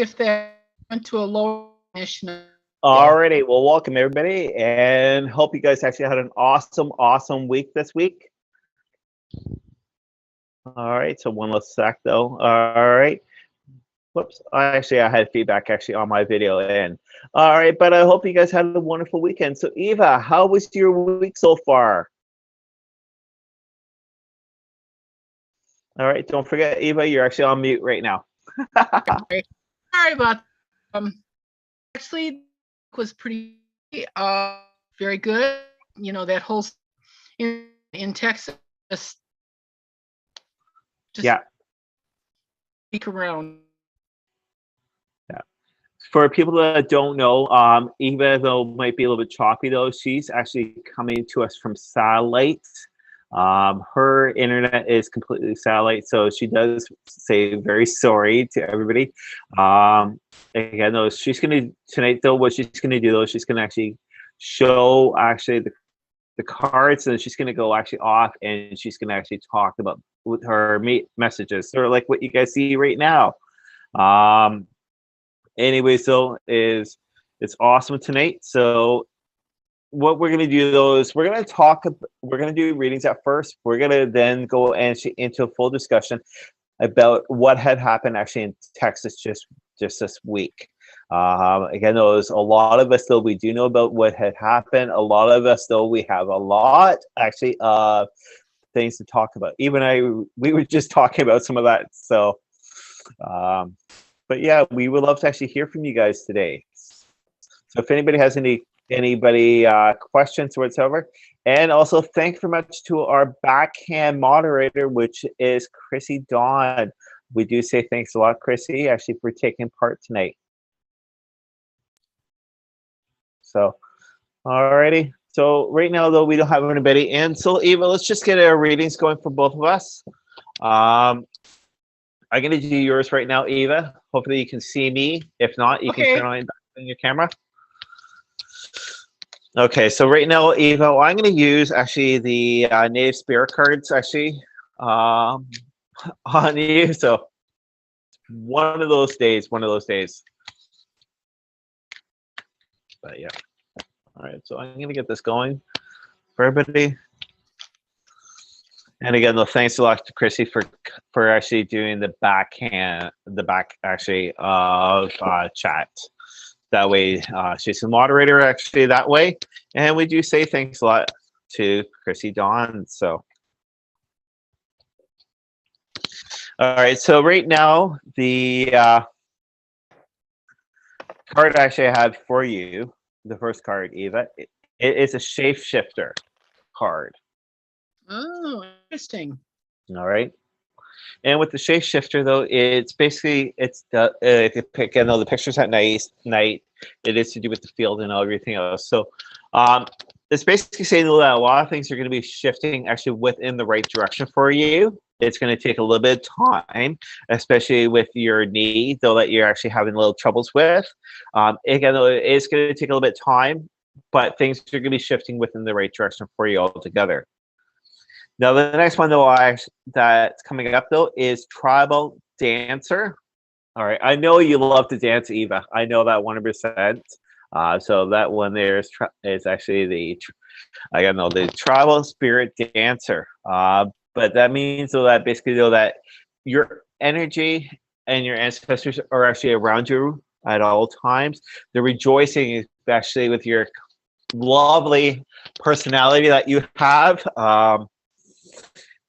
see if they went to a lower mission. Alrighty, well, welcome everybody, and hope you guys actually had an awesome week this week. All right, so one last sec though. All right. Whoops, I had feedback actually on my video in. All right, but I hope you guys had a wonderful weekend. So Eva, how was your week so far? All right, don't forget, Eva, you're actually on mute right now. Sorry about actually it was pretty very good. You know, that whole in Texas just yeah. Speak around. Yeah. For people that don't know, Eva though might be a little bit choppy though, she's actually coming to us from satellite. Her internet is completely satellite, so she does say very sorry to everybody. Again, though, she's gonna tonight though. What she's gonna do though, she's gonna actually show actually the cards, and she's gonna go actually off, and she's gonna actually talk about with her messages, sort of like what you guys see right now. Anyway, so it's awesome tonight. So what we're going to do though is we're going to do readings at first. We're going to then go into a full discussion about what had happened actually in Texas just this week. Again, there's a lot of us though, we do know about what had happened. A lot of us though, we have a lot actually of things to talk about. Even we were just talking about some of that. So, but yeah, we would love to actually hear from you guys today. So if anybody has anybody questions whatsoever, and also thank you very much to our backhand moderator, which is Chrissy Dawn. We do say thanks a lot, Chrissy, actually for taking part tonight. So, alrighty. So right now though, we don't have anybody in. So Eva, let's just get our readings going for both of us. I'm gonna do yours right now, Eva. Hopefully you can see me. If not, you can turn on your camera. Okay, so right now, Eva, I'm going to use actually the Native Spirit cards actually on you. So one of those days. But yeah. All right, so I'm going to get this going for everybody. And again, though, thanks a lot to Chrissy for actually doing the back actually of chat. That way, she's the moderator actually that way. And we do say thanks a lot to Chrissy Dawn. So, all right. So right now, the card actually I have for you, the first card, Eva, it is a shapeshifter card. Oh, interesting. All right. And with the shapeshifter though, it's basically if you pick, I know the pictures at night, it is to do with the field and everything else. So it's basically saying that a lot of things are going to be shifting actually within the right direction for you. It's going to take a little bit of time, especially with your knee, though, that you're actually having a little troubles with. Again, though, it is going to take a little bit of time, but things are going to be shifting within the right direction for you altogether. Now, the next one, though, that's coming up, though, is Tribal Dancer. All right. I know you love to dance, Eva. I know that 100%. So that one there is actually the Tribal Spirit Dancer. But that means, though, that basically, though, that your energy and your ancestors are actually around you at all times. They're rejoicing, especially with your lovely personality that you have.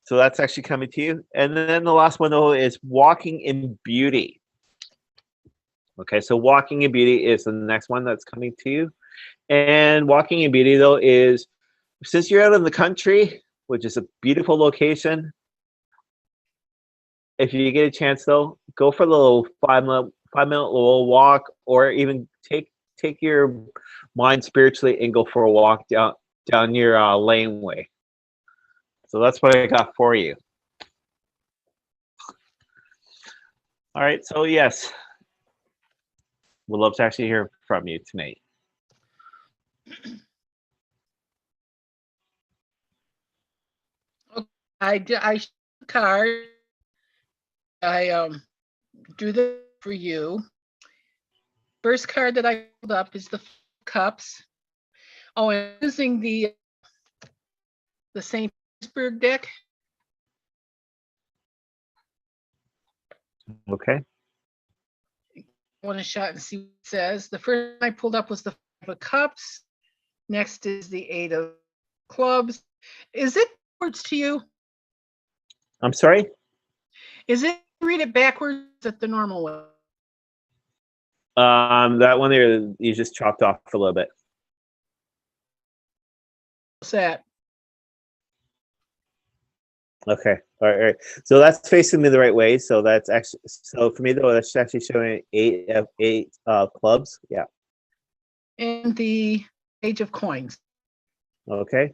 So that's actually coming to you. And then the last one, though, is Walking in Beauty. Okay, so Walking in Beauty is the next one that's coming to you. And Walking in Beauty, though, is since you're out in the country, which is a beautiful location, if you get a chance, though, go for a little 5-minute little walk, or even take your mind spiritually and go for a walk down your laneway. So that's what I got for you. All right, so yes, we'd love to actually hear from you tonight. Okay, I card. I do that for you. First card that I pulled up is the Cups. Oh, and using the St. Petersburg deck. Okay. I want to shot and see what it says. The first I pulled up was the 5 of Cups. Next is the 8 of Clubs. Is it backwards to you? I'm sorry? Is it, read it backwards at the normal way? That one there, you just chopped off a little bit. What's that? Okay. All right. So that's facing me the right way. So that's actually, so for me though, that's actually showing 8 of 8 clubs. Yeah. And the Page of Coins. Okay.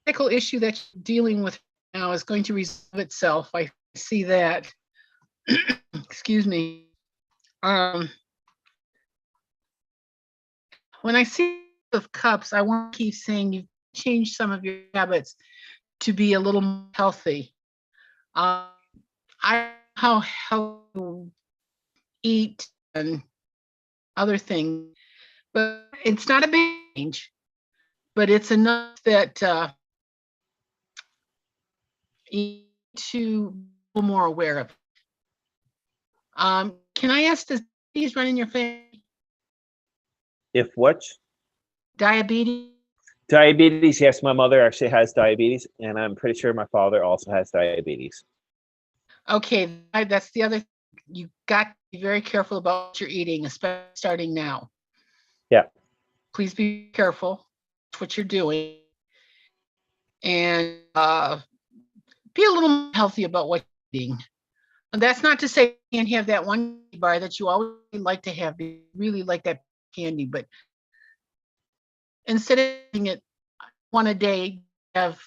Technical issue that you're dealing with now is going to resolve itself. I see that. Excuse me. When I see of Cups, I want to keep saying you've changed some of your habits to be a little more healthy. I how to eat and other things, but it's not a big change, but it's enough that you need to be a little more aware of it. Can I ask, does diabetes run in your family? If what? Diabetes? Diabetes, yes, my mother actually has diabetes, and I'm pretty sure my father also has diabetes. Okay, that's the other thing. You got to be very careful about what you're eating, especially starting now. Yeah. Please be careful what you're doing, and be a little more healthy about what you're eating. And that's not to say you can't have that one bar that you always like to have. You really like that candy, but instead of eating it one a day, have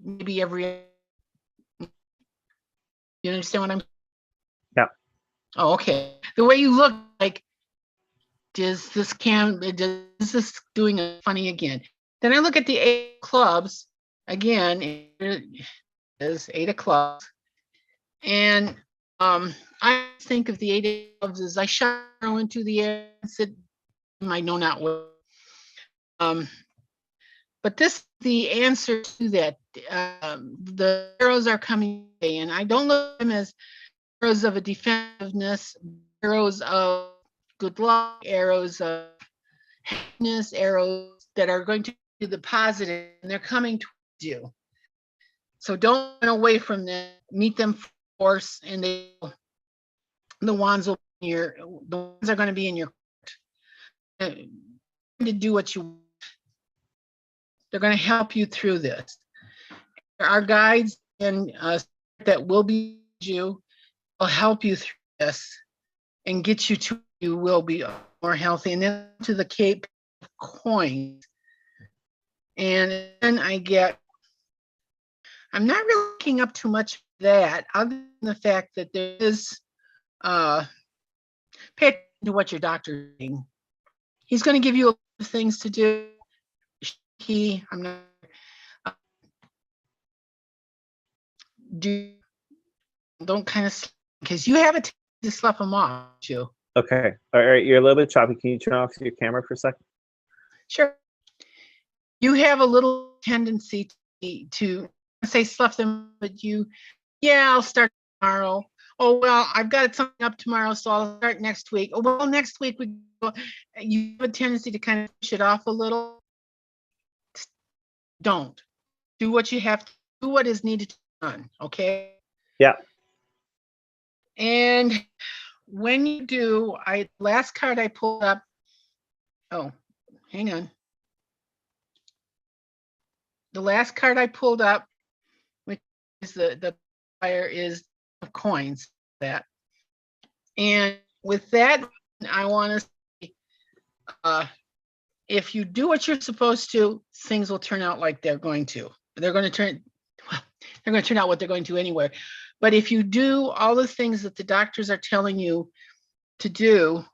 maybe every. You understand what I'm? Yeah. Oh, okay. The way you look, like, is this doing it funny again? Then I look at the 8 of Clubs again. It is 8 of Clubs, and I think of the 8 of Clubs as I shot into the air and said, I know not what. But this is the answer to that. The arrows are coming, and I don't look at them as arrows of a defensiveness, arrows of good luck, arrows of happiness, arrows that are going to do the positive, and they're coming towards you. So don't run away from them. Meet them force, and the wands will be the wands are going to be in your court to do what you want. They're going to help you through this. There are guides and that will be you, will help you through this and get you to you will be more healthy. And then to the Cape of Coins. And then I'm not really looking up too much of that, other than the fact that there is pay attention to what your doctor's doing. He's going to give you a lot of things to do. I'm not don't kind of, because you have a tendency to slough them off, you. Okay. All right. You're a little bit choppy. Can you turn off your camera for a second? Sure. You have a little tendency to say slough them, but I'll start tomorrow. Oh, well, I've got something up tomorrow, so I'll start next week. Oh, well, next week you have a tendency to kind of push it off a little. Don't. Do what you have to do, what is needed to be done, okay? Yeah. And when you do, last card I pulled up. Oh, hang on. The last card I pulled up, which is the fire, is of coins. That. And with that, I want to say, if you do what you're supposed to, things will turn out like they're going to. They're going to turn out what they're going to anyway. But if you do all the things that the doctors are telling you to do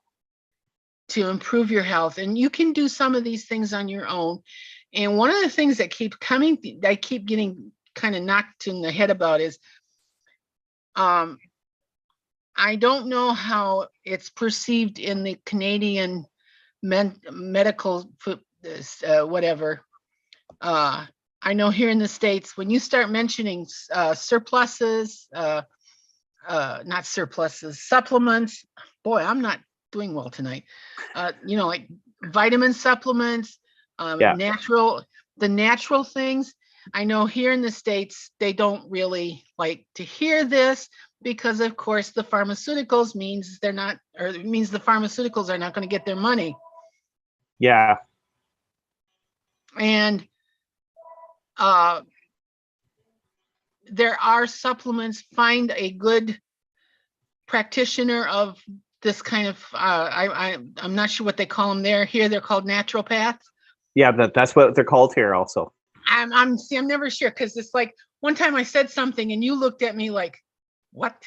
to improve your health, and you can do some of these things on your own. And one of the things that keep getting kind of knocked in the head about is I don't know how it's perceived in the Canadian medical whatever. I know here in the States, when you start mentioning surpluses, not surpluses, supplements, boy, I'm not doing well tonight. Like vitamin supplements, Yeah. the natural things. I know here in the States, they don't really like to hear this because, of course, the pharmaceuticals means the pharmaceuticals are not going to get their money. Yeah. And there are supplements. Find a good practitioner of this kind of, I'm not sure what they call them there. Here they're called naturopaths. Yeah, that's what they're called here also. I'm never sure, because it's like one time I said something and you looked at me like, what?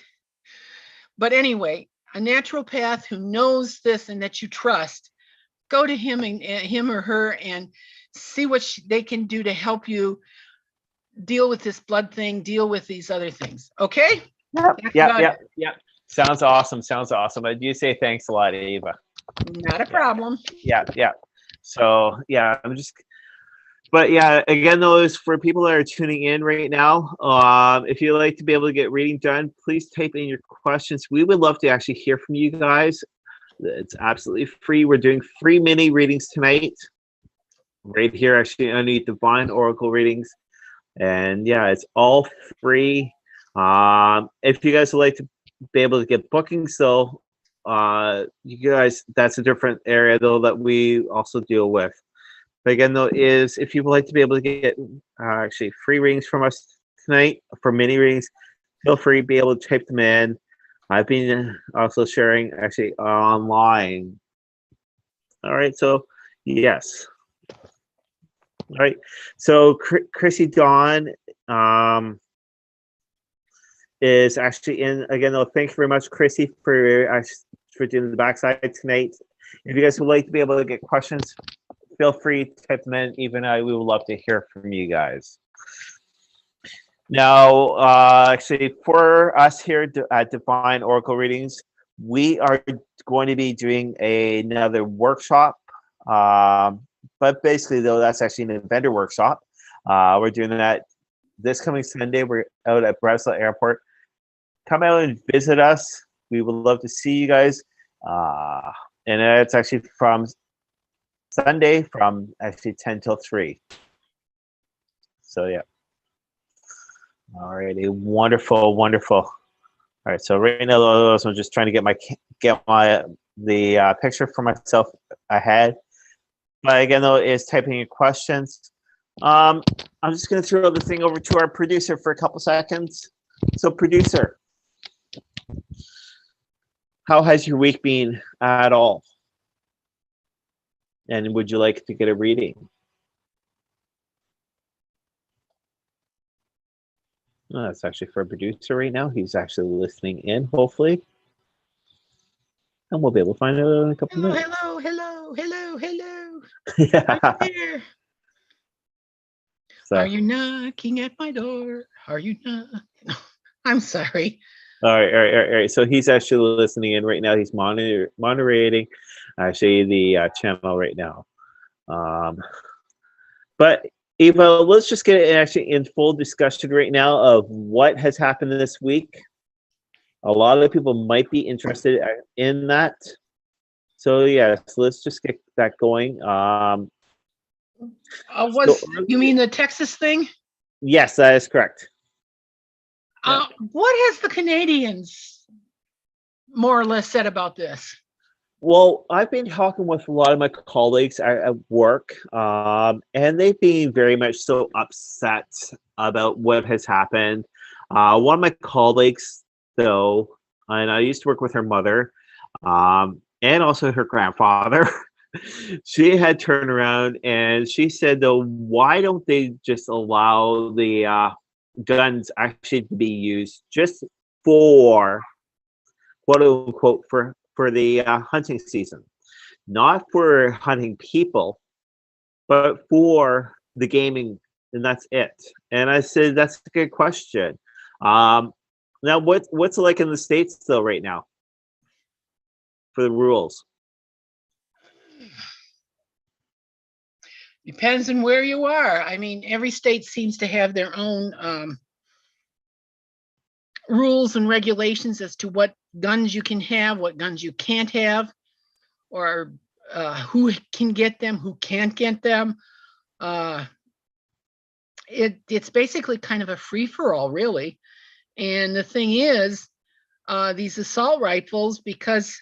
But anyway, a naturopath who knows this and that you trust, go to him and him or her and see what they can do to help you deal with this blood thing, deal with these other things. Okay? Yeah. Sounds awesome. I do say thanks a lot, Eva. Not a problem. Yeah. So yeah, but yeah, again, those for people that are tuning in right now, if you'd like to be able to get reading done, please type in your questions. We would love to actually hear from you guys. It's absolutely free. We're doing free mini readings tonight, right here, actually underneath Divine Oracle readings, and yeah, it's all free. If you guys would like to be able to get bookings, though, you guys, that's a different area though that we also deal with. But again, though, is if you would like to be able to get actually free readings from us tonight for mini readings, feel free to be able to type them in. I've been also sharing actually online. All right, so yes. All right, so Chrissy Dawn is actually in again. Though, thank you very much, Chrissy, for doing the backside tonight. If you guys would like to be able to get questions, feel free to type them in. Even we would love to hear from you guys. Now, actually, for us here at Divine Oracle Readings, we are going to be doing another workshop. But basically, though, that's actually an vendor workshop. We're doing that this coming Sunday. We're out at Breslau Airport. Come out and visit us. We would love to see you guys. And it's actually from Sunday from actually 10 till 3. So yeah. All righty, wonderful. All right, so right now I'm just trying to get the picture for myself ahead. But again, though, is typing in questions. I'm just going to throw the thing over to our producer for a couple seconds. So, producer, how has your week been at all? And would you like to get a reading? Oh, that's actually for a producer right now. He's actually listening in, hopefully. And we'll be able to find out in a couple minutes. Hello. Yeah. I'm here. So. Are you knocking at my door? Are you not? I'm sorry. All right. So he's actually listening in right now. He's moderating actually the channel right now. But Eva, let's just get it actually in full discussion right now of what has happened this week. A lot of people might be interested in that. So yes, let's just get that going. You mean the Texas thing? Yes, that is correct. What has the Canadians more or less said about this? Well, I've been talking with a lot of my colleagues at work, and they've been very much so upset about what has happened. One of my colleagues, though, and I used to work with her mother, and also her grandfather, she had turned around and she said, though, why don't they just allow the guns actually to be used just for, quote unquote, for the hunting season, not for hunting people, but for the gaming, and that's it. And I said, that's a good question. Now, what's it like in the States though right now for the rules? Depends on where you are. I mean, every state seems to have their own rules and regulations as to what guns you can have, what guns you can't have, or who can get them, who can't get them. It's basically kind of a free-for-all, really. And the thing is, these assault rifles, because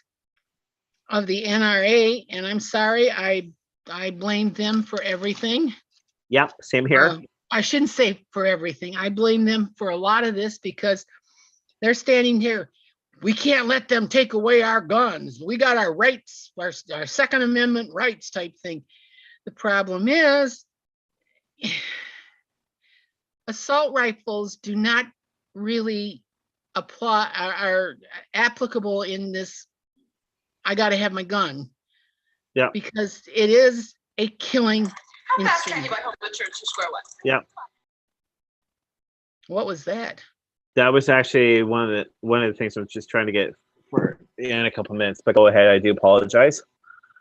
of the NRA, and I'm sorry, I blame them for everything. Yep, same here. I shouldn't say for everything. I blame them for a lot of this because they're standing here. We can't let them take away our guns. We got our rights, our Second Amendment rights type thing. The problem is, assault rifles do not really apply, are applicable in this. I got to have my gun. Yeah. Because it is a killing. How fast can you get home to church to square one? Yeah. What was that? That was actually one of the things I'm just trying to get for in a couple minutes. But go ahead. I do apologize.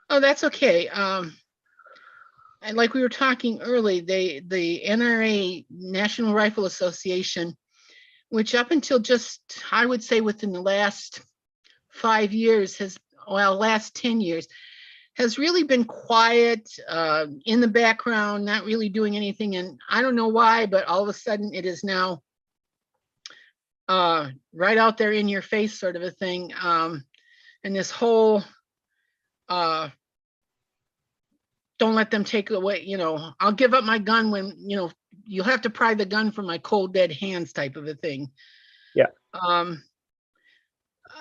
Oh, that's okay. And like we were talking early, the NRA, National Rifle Association, which up until just, I would say within the last 5 years last 10 years, has really been quiet, in the background, not really doing anything. And I don't know why, but all of a sudden it is now right out there in your face sort of a thing. And this whole, don't let them take away, I'll give up my gun when, you'll have to pry the gun from my cold dead hands type of a thing. Yeah.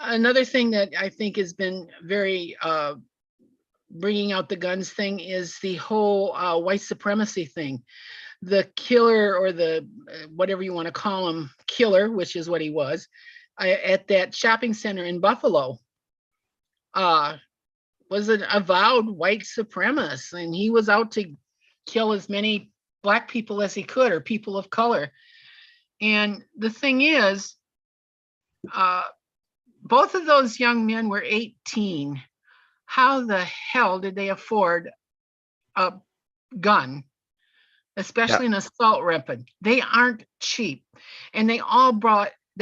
Another thing that I think has been very bringing out the guns thing is the whole white supremacy thing. The killer, or the whatever you want to call him, killer, which is what he was, at that shopping center in Buffalo, was an avowed white supremacist, and he was out to kill as many Black people as he could, or people of color. And the thing is, both of those young men were 18. How the hell did they afford a gun, especially an assault weapon? They aren't cheap. And they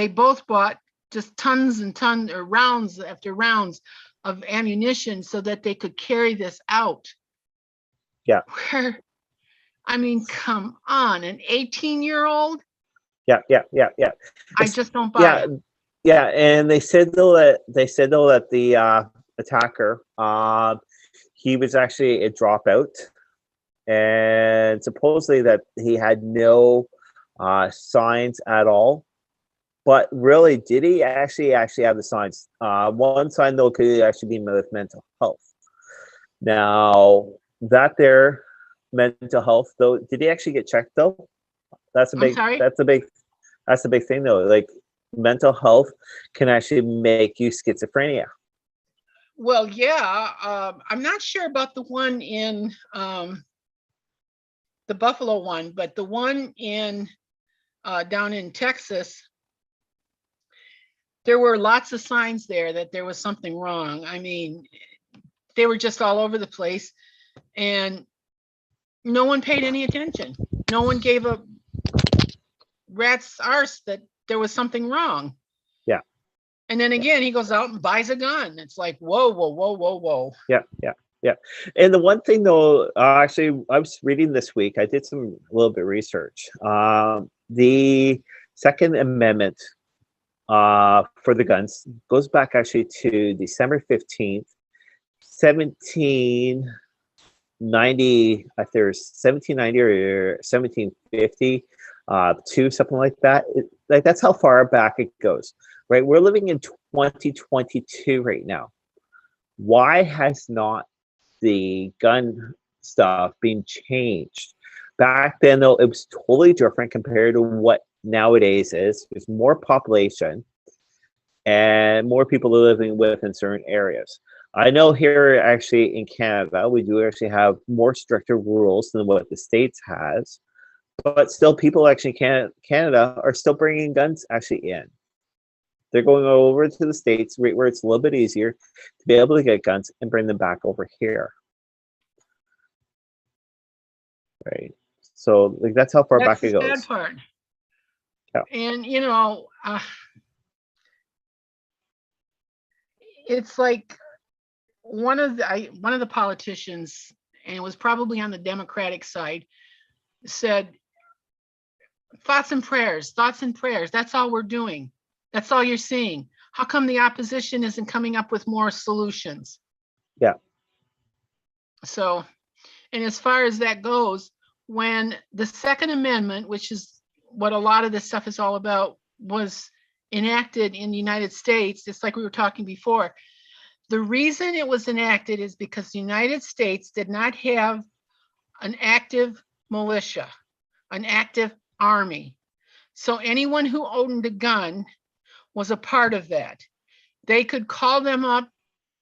both bought just tons and tons, or rounds after rounds of ammunition, so that they could carry this out. Yeah. I mean, come on, an 18-year-old? Yeah. I just don't buy it. Yeah, and they said though that the attacker, he was actually a dropout, and supposedly that he had no signs at all. But really, did he actually have the signs? One sign though could actually be with mental health. Now that their mental health though, did he actually get checked though? That's a big thing though. Like, mental health can actually make you schizophrenia. Well, yeah, I'm not sure about the one in the Buffalo one, but the one in down in Texas, there were lots of signs there that there was something wrong. I mean, they were just all over the place, and no one paid any attention. No one gave a rat's arse that there was something wrong. Yeah. And then again, he goes out and buys a gun. It's like, whoa. Yeah. And the one thing though, actually, I was reading this week, I did a little bit of research. The Second Amendment for the guns goes back actually to December 15th, 1790, I think there's 1790 or 1750, to something like that. That's how far back it goes, right? We're living in 2022 right now. Why has not the gun stuff been changed? Back then, though, it was totally different compared to what nowadays is. There's more population and more people living within certain areas. I know here actually in Canada, we do actually have more stricter rules than what the States has, but still people actually in Canada are still bringing guns actually in. They're going over to the States, right where it's a little bit easier to be able to get guns and bring them back over here. Right. So like that's how far That's back it the goes. sad part. Yeah. And you know, it's like one of the politicians, and it was probably on the Democratic side, said, thoughts and prayers, thoughts and prayers. That's all we're doing. That's all you're seeing. How come the opposition isn't coming up with more solutions? Yeah. So, and as far as that goes, when the Second Amendment, which is what a lot of this stuff is all about, was enacted in the United States, just like we were talking before, the reason it was enacted is because the United States did not have an active militia, an active army. So anyone who owned a gun was a part of that. They could call them up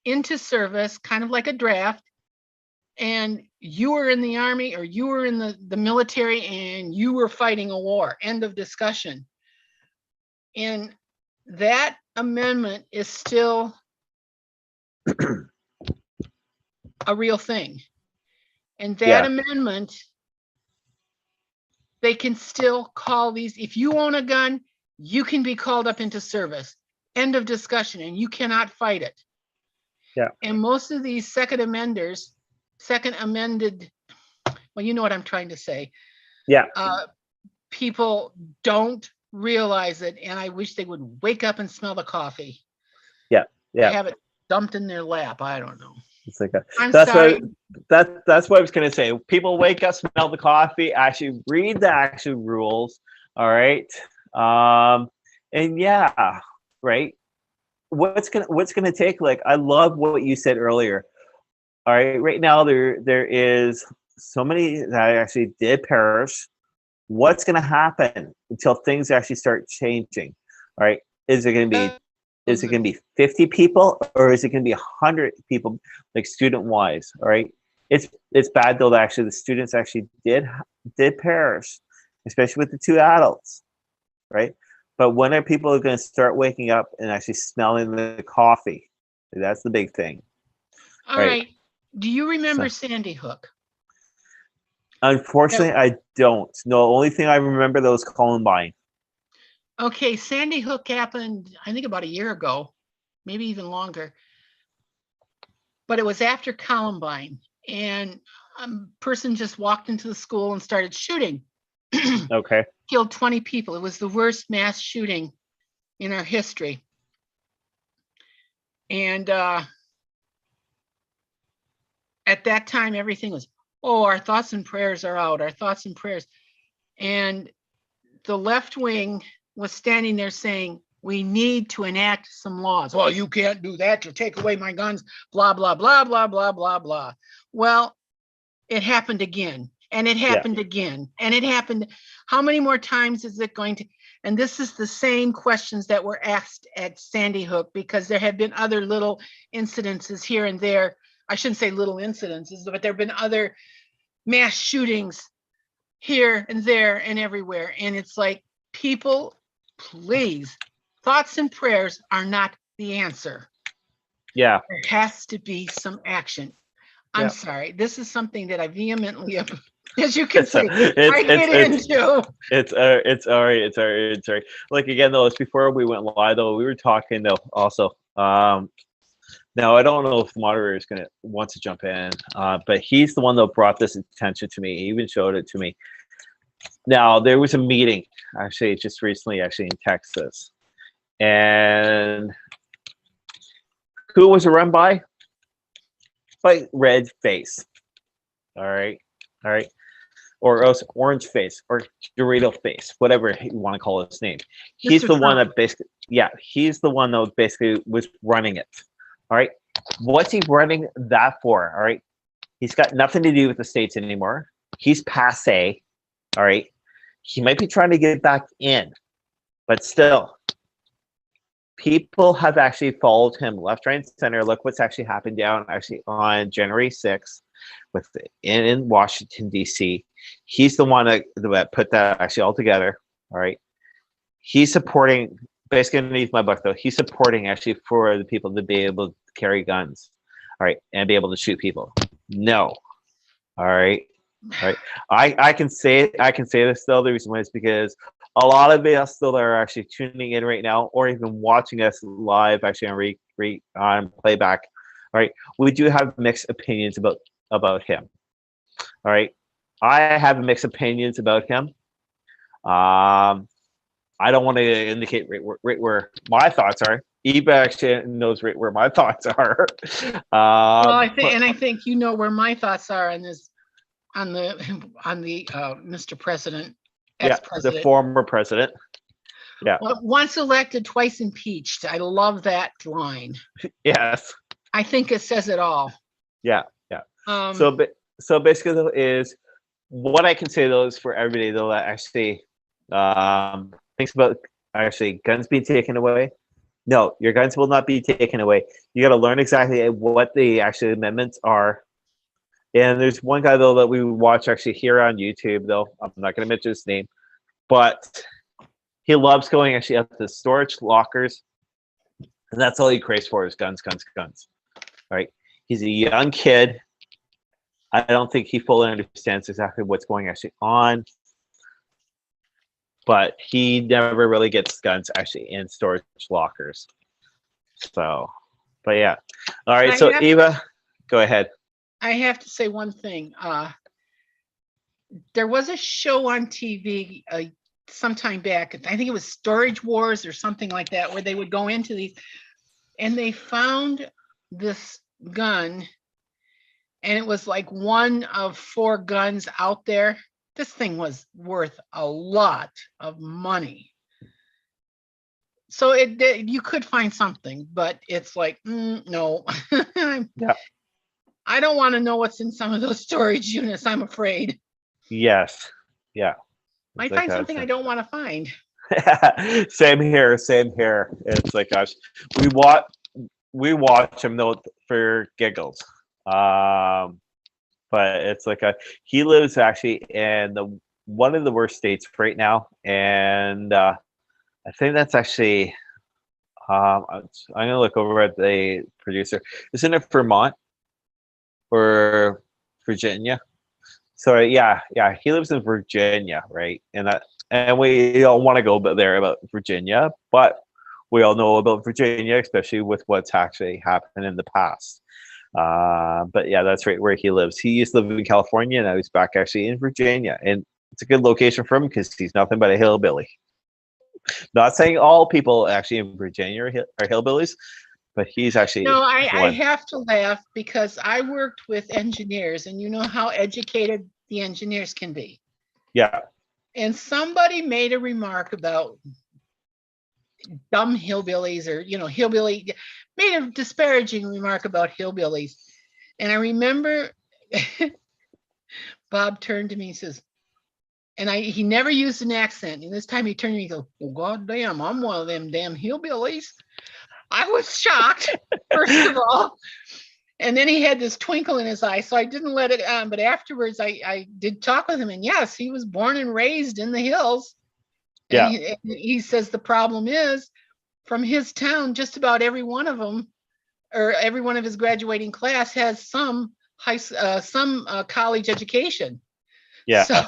into service, kind of like a draft, and you were in the army or you were in the military and you were fighting a war. End of discussion. And that amendment is still a real thing. And that amendment, they can still call these, if you own a gun, you can be called up into service. End of discussion, and you cannot fight it. Yeah. And most of these second amended, well, you know what I'm trying to say. Yeah. People don't realize it, and I wish they would wake up and smell the coffee. Yeah. Yeah. Have it dumped in their lap. I don't know. It's like I'm sorry. That's what I was gonna say. People wake up, smell the coffee, actually read the actual rules. All right. And yeah, right. What's gonna take, like, I love what you said earlier. All right, right now there is so many that actually did perish. What's gonna happen until things actually start changing? All right, is it gonna be 50 people, or is it gonna be 100 people, like student wise? All right, it's bad though that actually the students actually did perish, especially with the 2 adults, right? But when are people going to start waking up and actually smelling the coffee? That's the big thing. All right. Do you remember Sandy Hook? Unfortunately, I don't. No, the only thing I remember though is Columbine. Okay, Sandy Hook happened, I think, about a year ago, maybe even longer. But it was after Columbine, and a person just walked into the school and started shooting. Okay. Killed 20 people. It was the worst mass shooting in our history. And at that time, everything was, oh, our thoughts and prayers are out, our thoughts and prayers. And the left wing was standing there saying, we need to enact some laws. Well, you can't do that. You'll take away my guns, blah, blah, blah, blah, blah, blah, blah. Well, it happened again, and it happened again, and it happened. How many more times is it going to? And this is the same questions that were asked at Sandy Hook, because there have been other little incidences here and there. I shouldn't say little incidences, but there have been other mass shootings here and there and everywhere. And it's like, people, please, thoughts and prayers are not the answer. Yeah. There has to be some action. I'm sorry. This is something that I vehemently, as you can see, I get into. It's all right. It's all right. It's all right. Like, again, though, it's before we went live, though, we were talking, though, also. Now, I don't know if the moderator is going to want to jump in, but he's the one that brought this attention to me. He even showed it to me. Now, there was a meeting, actually, just recently, actually, in Texas. And who was it run by? By Red Face. All right. Or else Orange Face or Dorito Face, whatever you want to call his name. He's the one that basically, he's the one that basically was running it. All right. What's he running that for? All right. He's got nothing to do with the States anymore. He's passe. All right. He might be trying to get back in, but still, people have actually followed him left, right, and center. Look what's actually happened down actually on January 6th in Washington, D.C. He's the one that put that actually all together. All right. He's supporting basically underneath my book though, he's supporting actually for the people to be able to carry guns, all right, and be able to shoot people. No, all right, all right. I can say this though. The reason why is because a lot of us still are actually tuning in right now, or even watching us live, actually on playback. All right, we do have mixed opinions about him. All right, I have mixed opinions about him. I don't want to indicate right where my thoughts are. Eva actually knows right where my thoughts are. Well, I think you know where my thoughts are on this, on the Mr. President, yeah, ex-president. the former president. Yeah. Well, once elected, twice impeached. I love that line. Yes. I think it says it all. Yeah, yeah. So basically, though, is what I can say though is for everybody though that actually thinks about actually guns being taken away. No, your guns will not be taken away. You got to learn exactly what the actual amendments are. And there's one guy though that we watch actually here on YouTube though. I'm not going to mention his name, but he loves going actually up to storage lockers, and that's all he craves for is guns, guns, guns. Right? He's a young kid. I don't think he fully understands exactly what's going actually on, but he never really gets guns actually in storage lockers. So, but yeah. All right. So Eva, go ahead. I have to say one thing. There was a show on TV sometime back. I think it was Storage Wars or something like that, where they would go into these, and they found this gun, and it was like one of 4 guns out there. This thing was worth a lot of money. So you could find something, but it's like, no. Yeah. I don't want to know what's in some of those storage units, I'm afraid. Yes. Yeah. Might find something I don't want to find. Same here. Same here. It's like, gosh, we watch him though for giggles. But it's like he lives actually in one of the worst states right now, and I think that's actually I'm gonna look over at the producer. Isn't it Vermont or Virginia? So yeah, he lives in Virginia, right? And we don't want to go there about Virginia, but we all know about Virginia, especially with what's actually happened in the past. But yeah, that's right where he lives. He used to live in California, and now he's back actually in Virginia, and it's a good location for him because he's nothing but a hillbilly. Not saying all people actually in Virginia are hillbillies, but he's actually I have to laugh because I worked with engineers, and you know how educated the engineers can be. Yeah. And somebody made a remark about dumb hillbillies, or hillbilly, made a disparaging remark about hillbillies. And I remember Bob turned to me and says, and he never used an accent. And this time he turned to me and goes, "Well, goddamn, I'm one of them damn hillbillies." I was shocked, first of all. And then he had this twinkle in his eye, so I didn't let it on. But afterwards, I did talk with him, and yes, he was born and raised in the hills. Yeah. And he says the problem is, from his town, just about every one of them, or every one of his graduating class, has some college education. Yeah. So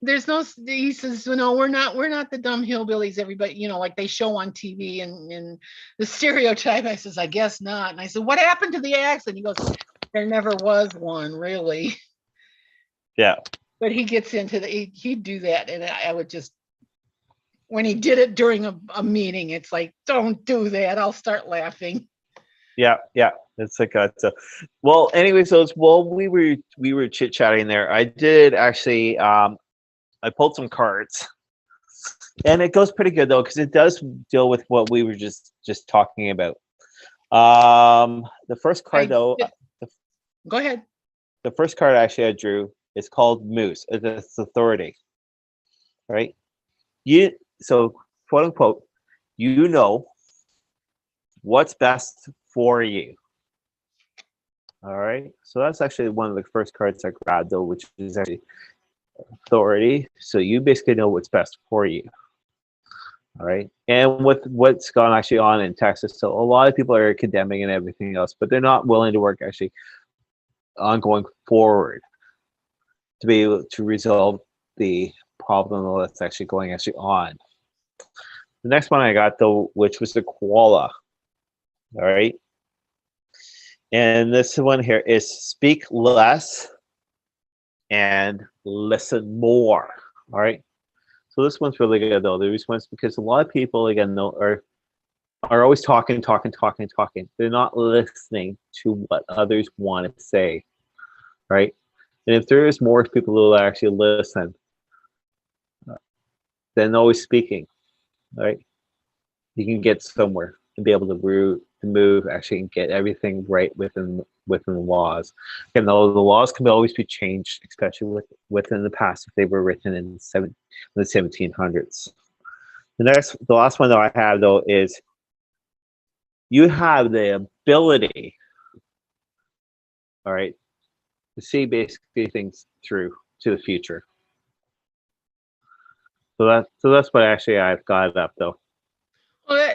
there's no. He says, we're not the dumb hillbillies everybody, like they show on TV and the stereotype. I says, I guess not. And I said, what happened to the accent? He goes, there never was one, really. Yeah. But he gets into he'd do that, and I would just, when he did it during a meeting, it's like, don't do that. I'll start laughing. Yeah. It's like well, anyways, while we were chit chatting there, I did actually I pulled some cards, and it goes pretty good though because it does deal with what we were just talking about. The first card though. Go ahead. The first card actually I drew is called Moose. It's authority, right? So quote unquote, what's best for you. All right. So that's actually one of the first cards I grabbed though, which is actually authority. So you basically know what's best for you. All right. And with what's gone actually on in Texas, so a lot of people are condemning and everything else, but they're not willing to work actually on going forward to be able to resolve the problem that's actually going on. The next one I got though, which was the koala. All right. And this one here is speak less and listen more. All right. So this one's really good though. The response, because a lot of people again are always talking. They're not listening to what others want to say. Right. And if there is more people who will actually listen than always speaking, right, you can get somewhere and be able to move actually and get everything right within the laws. And though the laws can always be changed, especially within the past if they were written in the 1700s. The last one that I have though is you have the ability, all right, to see basically things through to the future. So that's what actually I've got up though. Well,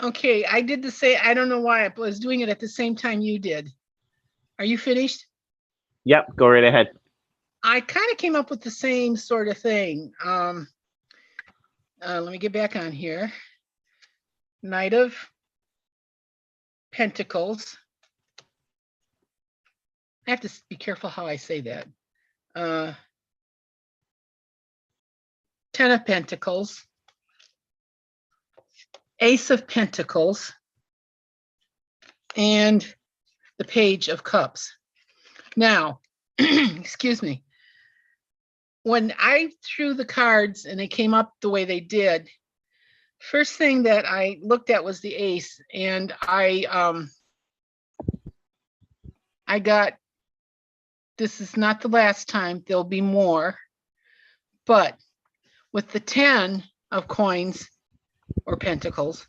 okay, I did the same. I don't know why I was doing it at the same time you did. Are you finished? Yep, go right ahead. I kind of came up with the same sort of thing. Let me get back on here. Knight of Pentacles. I have to be careful how I say that. 10 of Pentacles. Ace of Pentacles. And the Page of Cups. Now, excuse me. When I threw the cards and they came up the way they did, first thing that I looked at was the ace, and I got, this is not the last time, there'll be more, but with the 10 of coins or pentacles,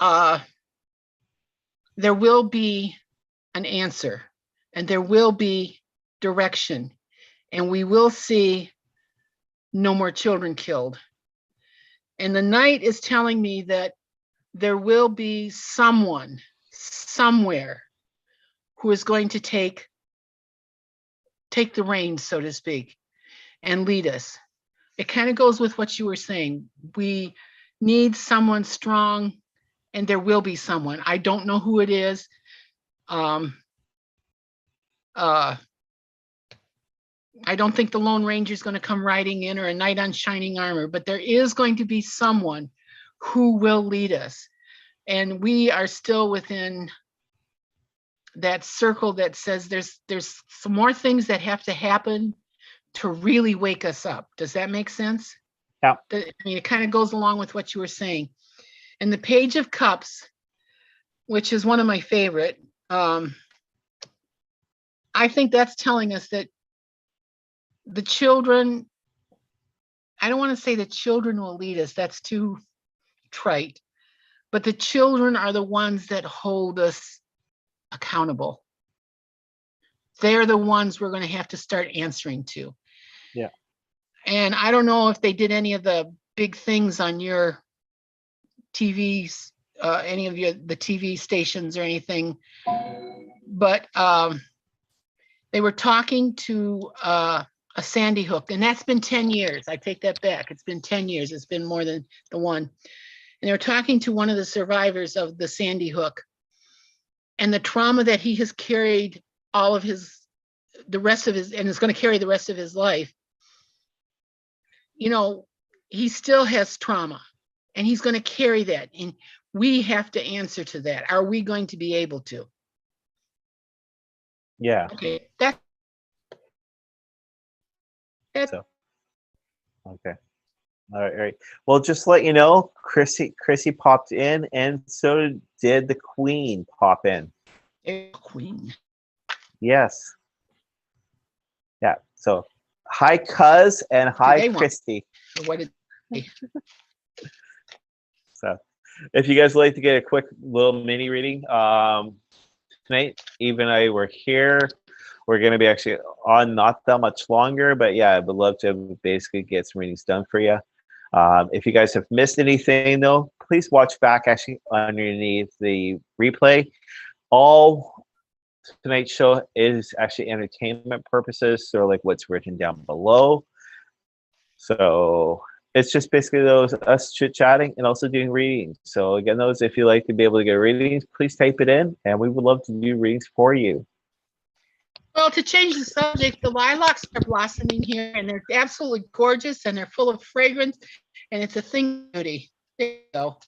there will be an answer and there will be direction, and we will see no more children killed. And the knight is telling me that there will be someone somewhere who is going to take the reins, so to speak, and lead us. It kind of goes with what you were saying. We need someone strong, and there will be someone. I don't know who it is. I don't think the Lone Ranger is going to come riding in, or a knight on shining armor, but there is going to be someone who will lead us. And we are still within that circle that says there's some more things that have to happen to really wake us up. Does that make sense? Yeah. I mean, it kind of goes along with what you were saying. And the Page of Cups, which is one of my favorite, I think that's telling us that the children, I don't want to say the children will lead us, that's too trite, but the children are the ones that hold us accountable. They're the ones we're going to have to start answering to. Yeah. And I don't know if they did any of the big things on your TVs, any of the TV stations or anything, but they were talking to a Sandy Hook, and that's been 10 years. I take that back. It's been 10 years. It's been more than the one. And they were talking to one of the survivors of the Sandy Hook, and the trauma that he has carried the rest of his, and is going to carry the rest of his life. You know, he still has trauma, and he's going to carry that. And we have to answer to that. Are we going to be able to? Yeah. Okay. So, okay. All right. Well, just to let you know, Chrissy popped in, and so did the Queen pop in. Queen. Yes. Yeah. So, hi, Cuz, and hi, Christy. What did they? So, if you guys would like to get a quick little mini reading, tonight, Eve and I were here. We're going to be actually on not that much longer, but yeah, I would love to basically get some readings done for you. If you guys have missed anything, though, please watch back actually underneath the replay. All tonight's show is actually entertainment purposes, so like what's written down below. So it's just basically those us chit-chatting and also doing readings. So again, those, if you like to be able to get readings, please type it in, and we would love to do readings for you. Well, to change the subject, the lilacs are blossoming here, and they're absolutely gorgeous, and they're full of fragrance, and it's a thing of beauty. There you go.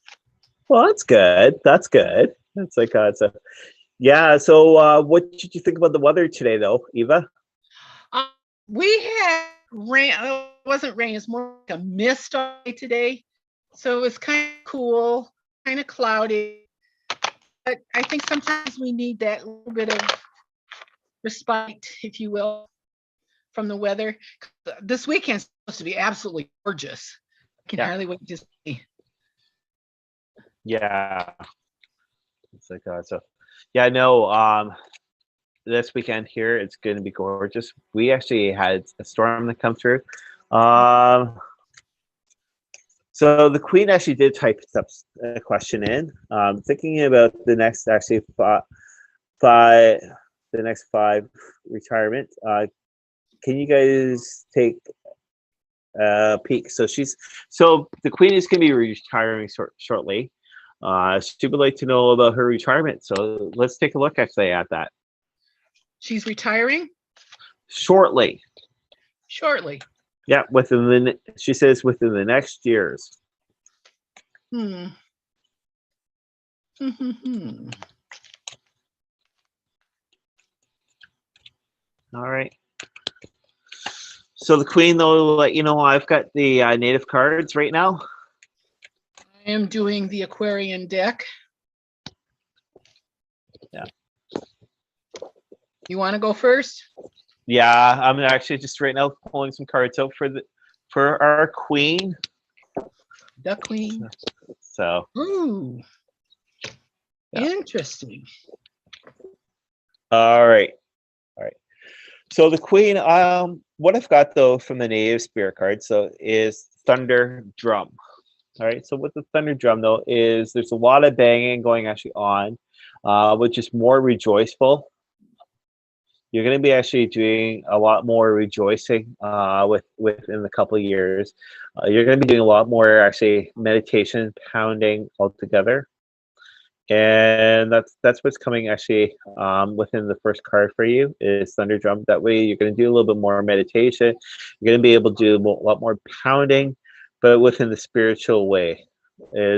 Well, that's good. That's good. It's like it's a yeah. So what did you think about the weather today, though, Eva? We had rain. It wasn't rain. It's more like a mist all day today, so it was kind of cool, kind of cloudy. But I think sometimes we need that little bit of respite, if you will, from the weather. This weekend's supposed to be absolutely gorgeous. I can hardly wait to see. Yeah, it's like so. Yeah, no. This weekend here, it's going to be gorgeous. We actually had a storm that come through. So the Queen actually did type a question in. Thinking about the next actually the next 5 retirement. Can you guys take a peek? So the Queen is going to be retiring shortly. She would like to know about her retirement. So let's take a look actually at that. She's retiring? Shortly. Shortly. Yeah, she says within the next years. All right. So the Queen, though, will let you know I've got the native cards right now. I am doing the Aquarian deck. Yeah. You want to go first? Yeah, I'm actually just right now pulling some cards out for our Queen. The Queen. So. Ooh. Yeah. Interesting. All right. So the Queen, what I've got though from the native spirit card, so is Thunder Drum. All right. So with the Thunder Drum though is there's a lot of banging going actually on, which is more rejoiceful. You're going to be actually doing a lot more rejoicing within a couple of years. You're going to be doing a lot more actually meditation, pounding altogether, and that's what's coming actually within the first card for you is Thunder Drum. That way, you're going to do a little bit more meditation. You're going to be able to do a lot more pounding, but within the spiritual way.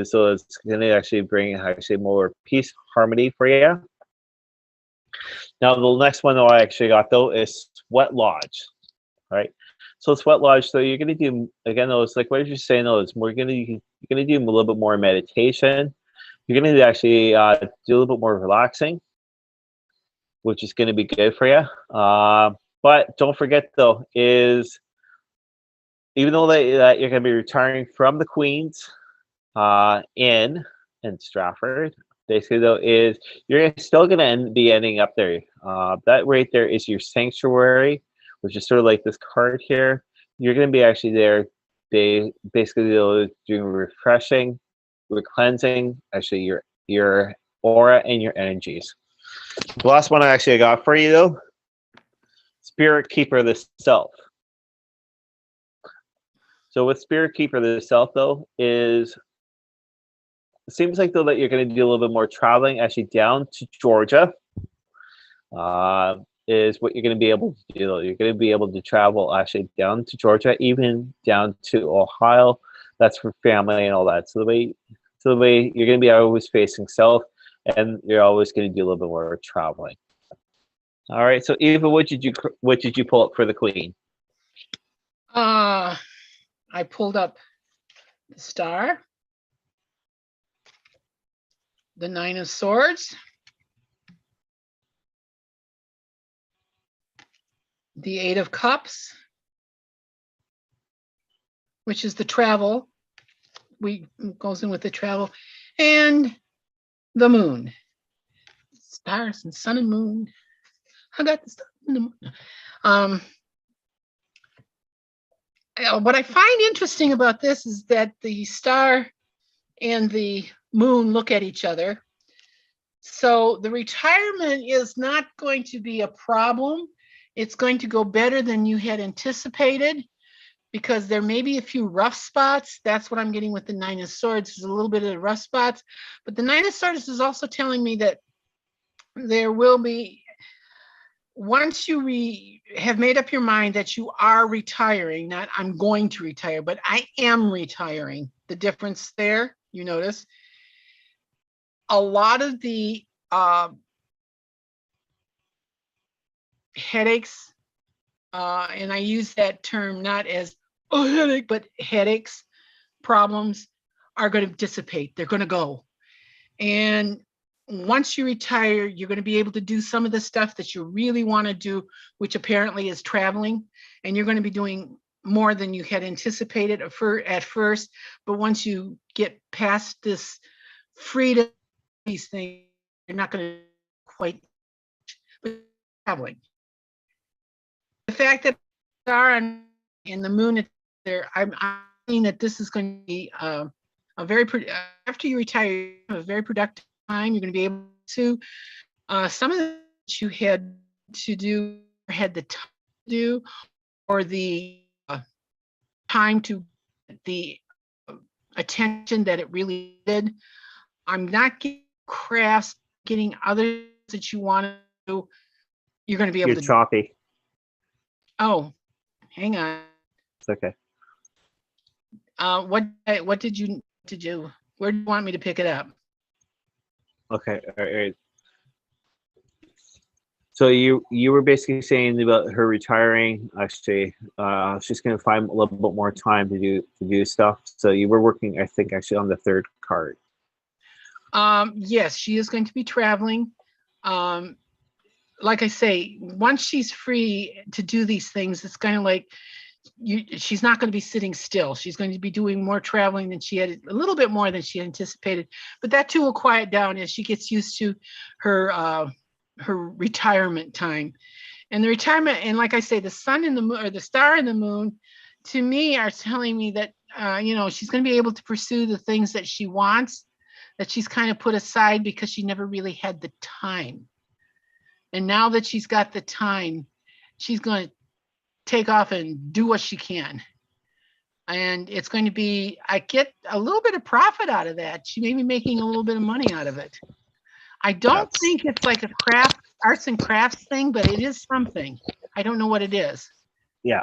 So it's going to actually bring actually more peace, harmony for you. Now, the next one that I actually got, though, is Sweat Lodge. All right. So Sweat Lodge, so you're going to do, again, though, it's like what you're saying, though, is you're going to do a little bit more meditation. You're going to actually do a little bit more relaxing, which is going to be good for you. But don't forget, though, is even though that you're going to be retiring from the Queen's Inn in Stratford, basically, though, is you're still going to be ending up there. That right there is your sanctuary, which is sort of like this card here. You're going to be actually there. They basically doing refreshing, cleansing, actually your aura and your energies. The last one I actually got for you, though, Spirit Keeper the Self. So with Spirit Keeper the Self, though, is it seems like though that you're going to do a little bit more traveling actually down to Georgia. Is what you're going to be able to do. You're going to be able to travel actually down to Georgia, even down to Ohio. That's for family and all that. So the way you're going to be always facing south, and you're always going to do a little bit more traveling. All right. So Eva, what did you pull up for the Queen? I pulled up the Star, the Nine of Swords, the Eight of Cups, which is the travel. Goes in with the travel, and the Moon. Stars and Sun and Moon. I got the Sun and the Moon. what I find interesting about this is that the star and the moon look at each other. So the retirement is not going to be a problem. It's going to go better than you had anticipated, because there may be a few rough spots. That's what I'm getting with the Nine of Swords, is a little bit of the rough spots. But the Nine of Swords is also telling me that there will be, once you have made up your mind that you are retiring, not I'm going to retire, but I am retiring. The difference there, you notice, a lot of the headaches, and I use that term not as a headache, but headaches, problems are going to dissipate. They're going to go. And once you retire, you're going to be able to do some of the stuff that you really want to do, which apparently is traveling. And you're going to be doing more than you had anticipated at first. But once you get past this freedom, these things, you're not going to quite traveling. The fact that the star and the moon there, I'm seeing that this is going to be a very after you retire, a very productive time. You're going to be able to some of the things you had to do, or had the time to do, or the time to the attention that it really did. I'm not getting crafts, getting other that you want to do. You're going to be able You're to. choppy. Oh, hang on. It's okay. What did you to do? Where do you want me to pick it up? Okay. All right. So you were basically saying about her retiring. Actually, she's going to find a little bit more time to do stuff. So you were working, I think, actually on the third card. Yes, she is going to be traveling. Like I say, once she's free to do these things, it's kind of like she's not going to be sitting still. She's going to be doing more traveling than she had, a little bit more than she anticipated. But that too will quiet down as she gets used to her retirement time. And the retirement, and like I say, the sun and the moon, or the star and the moon, to me are telling me that she's going to be able to pursue the things that she wants, that she's kind of put aside because she never really had the time. And now that she's got the time, she's going to take off and do what she can. And it's going to be, I get a little bit of profit out of that. She may be making a little bit of money out of it. I don't think it's like a arts and crafts thing, but it is something. I don't know what it is. Yeah.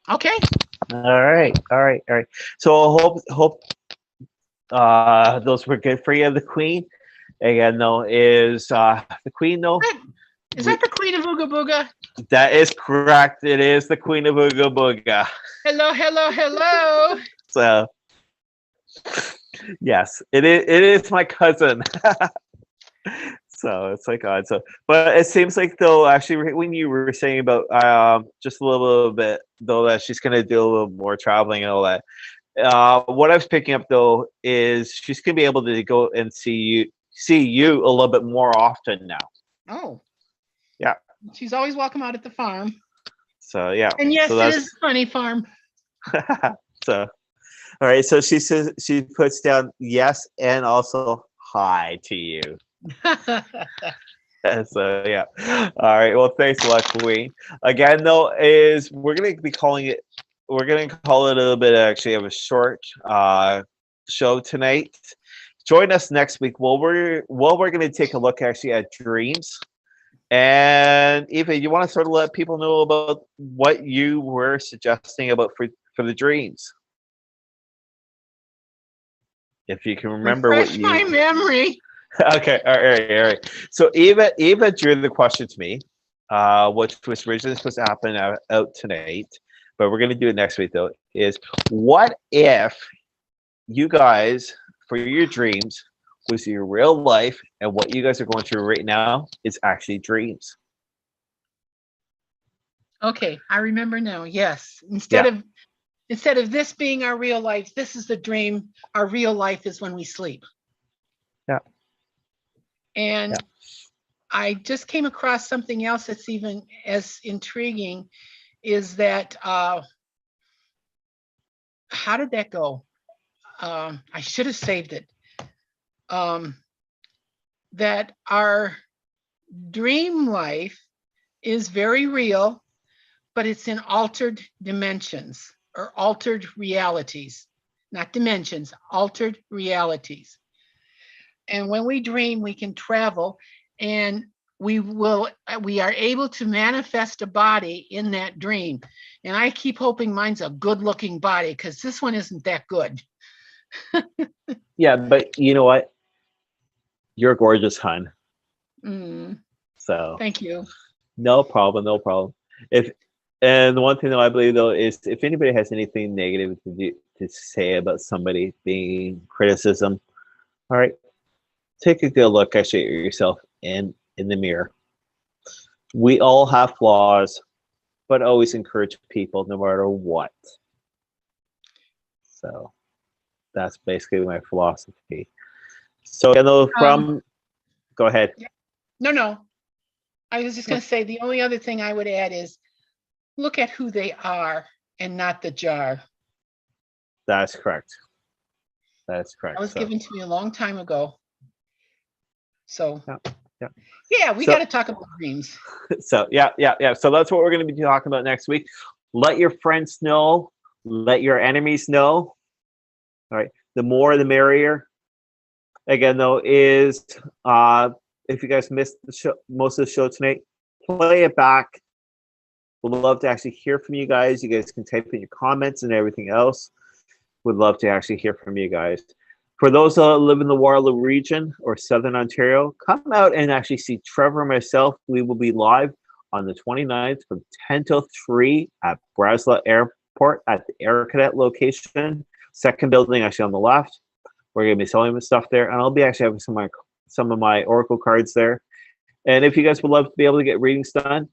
Okay. All right. So I hope those were good for you. The Queen, again, though, is the Queen, though. Is that the Queen of Ooga Booga? That is correct. It is the Queen of Ooga Booga. Hello. So, yes, it is my cousin. So it's like odd. So, but it seems like, though, actually, when you were saying about just a little bit, though, that she's going to do a little more traveling and all that. What I was picking up, though, is she's going to be able to go and see you a little bit more often now. Oh. Yeah. She's always welcome out at the farm. So yeah. And yes, it is a funny farm. So, all right. So she says, she puts down yes and also hi to you. So yeah. All right. Well, thanks a lot, Queen. Again, though, we're gonna call it a little bit actually of a short show tonight. Join us next week. We're going to take a look actually at dreams. And Eva, you want to sort of let people know about what you were suggesting about for the dreams? If you can remember. Refresh my memory. Okay, all right. So Eva drew the question to me, which was originally supposed to happen out tonight, but we're going to do it next week, though, is what if you guys, for your dreams, was your real life, and what you guys are going through right now is actually dreams? Okay, I remember now. Yes, instead of this being our real life, this is the dream. Our real life is when we sleep. Yeah. And I just came across something else that's even as intriguing, is that how did that go? I should have saved it. That our dream life is very real, but it's in altered dimensions or altered realities, not dimensions, altered realities. And when we dream, we can travel, and we are able to manifest a body in that dream. And I keep hoping mine's a good looking body, because this one isn't that good. Yeah, but you know what? You're gorgeous, hun. So Thank you. no problem, no problem. And the one thing that I believe though is if anybody has anything negative to say about somebody being criticism, all right, take a good look actually at yourself in the mirror. We all have flaws, but always encourage people no matter what. So that's basically my philosophy. So you know, go ahead. No. I was just going to say the only other thing I would add is look at who they are and not the jar. That's correct. That's correct. That was given to me a long time ago. So we So- got to talk about dreams. So yeah. So that's what we're going to be talking about next week. Let your friends know. Let your enemies know. All right. The more, the merrier. Again, though, is if you guys missed the show, most of the show tonight, play it back. We'd love to actually hear from you guys. You guys can type in your comments and everything else. We'd love to actually hear from you guys. For those that live in the Waterloo region or Southern Ontario, come out and actually see Trevor and myself. We will be live on the 29th from 10 till 3 at Braslett Airport at the Air Cadet location. Second building actually on the left. We're going to be selling the stuff there. And I'll be actually having some of my Oracle cards there. And if you guys would love to be able to get readings done,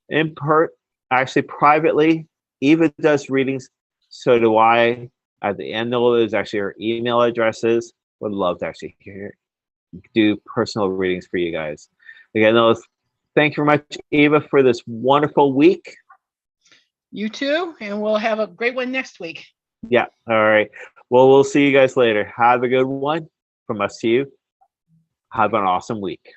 in part, actually privately, Eva does readings. So do I. At the end, there's actually our email addresses. Would love to actually do personal readings for you guys. Again, thank you very much, Eva, for this wonderful week. You too, and we'll have a great one next week. Yeah, all right. Well, we'll see you guys later. Have a good one. From us to you. Have an awesome week.